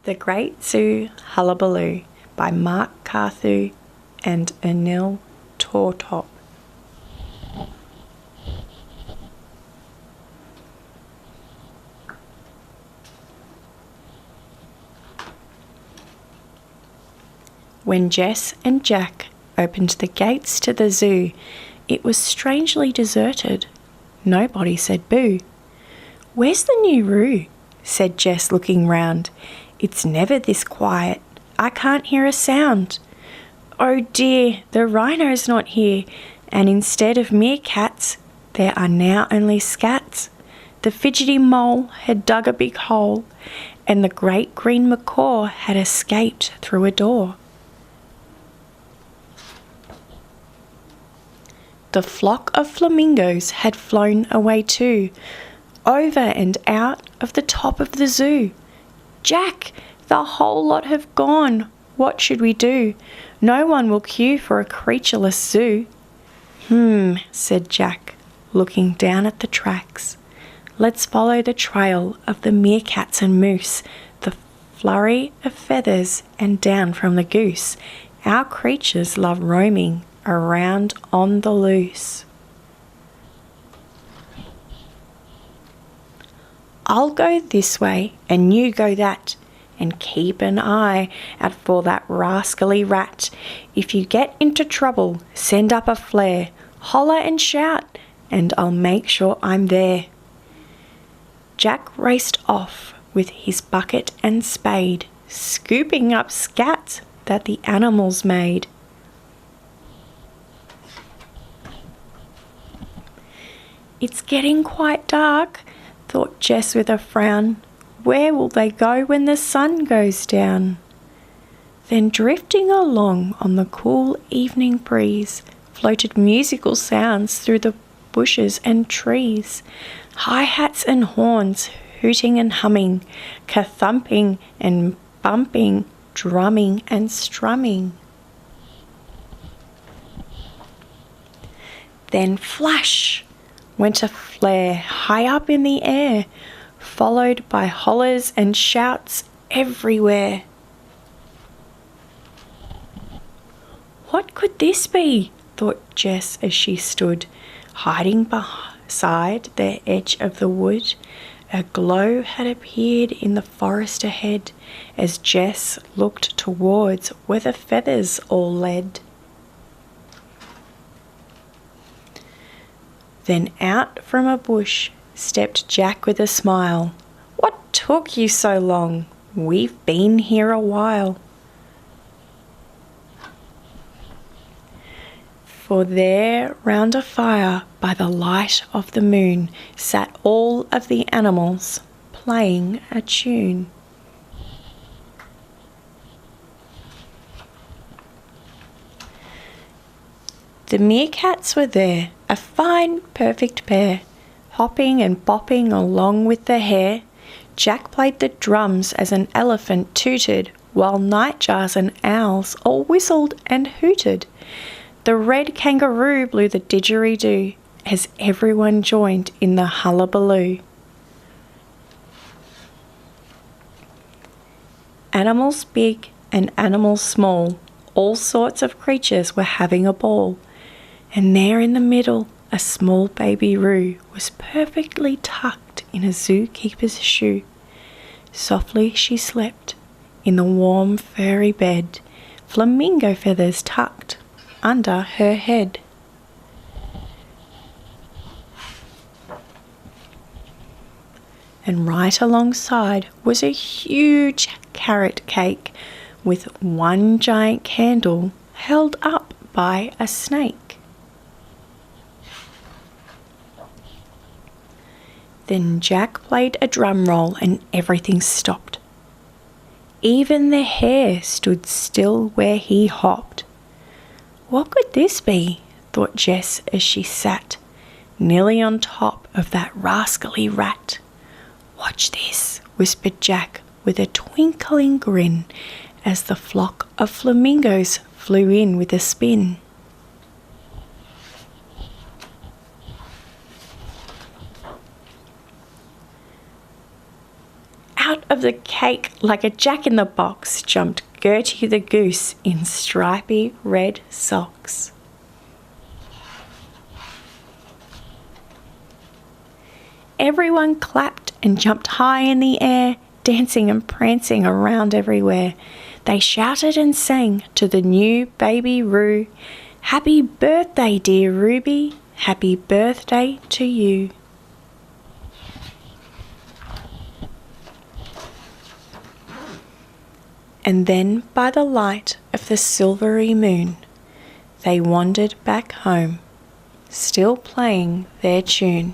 The Great Zoo Hullabaloo by Mark Carthew and Anil Tortop. When Jess and Jack opened the gates to the zoo, it was strangely deserted. Nobody said boo. "Where's the new roo?" said Jess, looking round. "It's never this quiet. I can't hear a sound." "Oh dear, the rhino's not here, and instead of meerkats, there are now only scats. The fidgety mole had dug a big hole, and the great green macaw had escaped through a door." The flock of flamingos had flown away too, over and out of the top of the zoo. "Jack, the whole lot have gone. What should we do? No one will queue for a creatureless zoo." Said Jack, looking down at the tracks. "Let's follow the trail of the meerkats and moose, the flurry of feathers and down from the goose. Our creatures love roaming around on the loose." "I'll go this way and you go that, and keep an eye out for that rascally rat. If you get into trouble, send up a flare, holler and shout, and I'll make sure I'm there." Jack raced off with his bucket and spade, scooping up scat that the animals made. "It's getting quite dark," thought Jess with a frown. "Where will they go when the sun goes down?" Then drifting along on the cool evening breeze floated musical sounds through the bushes and trees. Hi-hats and horns, hooting and humming, ka-thumping and bumping, drumming and strumming. Then flash went a flare high up in the air, followed by hollers and shouts everywhere. "What could this be?" thought Jess as she stood, hiding beside the edge of the wood. A glow had appeared in the forest ahead as Jess looked towards where the feathers all led. Then out from a bush stepped Jack with a smile. "What took you so long? We've been here a while." For there round a fire by the light of the moon sat all of the animals playing a tune. The meerkats were there, a fine, perfect pair, hopping and bopping along with the hare. Jack played the drums as an elephant tooted, while nightjars and owls all whistled and hooted. The red kangaroo blew the didgeridoo as everyone joined in the hullabaloo. Animals big and animals small, all sorts of creatures were having a ball. And there in the middle, a small baby roo was perfectly tucked in a zookeeper's shoe. Softly she slept in the warm furry bed, flamingo feathers tucked under her head. And right alongside was a huge carrot cake with one giant candle held up by a snake. Then Jack played a drum roll and everything stopped. Even the hare stood still where he hopped. What could this be? Thought Jess as she sat nearly on top of that rascally rat. Watch this, whispered Jack with a twinkling grin as the flock of flamingos flew in with a spin. Out of the cake like a jack-in-the-box jumped Gertie the goose in stripy red socks. Everyone clapped and jumped high in the air, dancing and prancing around everywhere. They shouted and sang to the new baby Roo, "Happy birthday, dear Ruby, happy birthday to you." And then by the light of the silvery moon, they wandered back home, still playing their tune.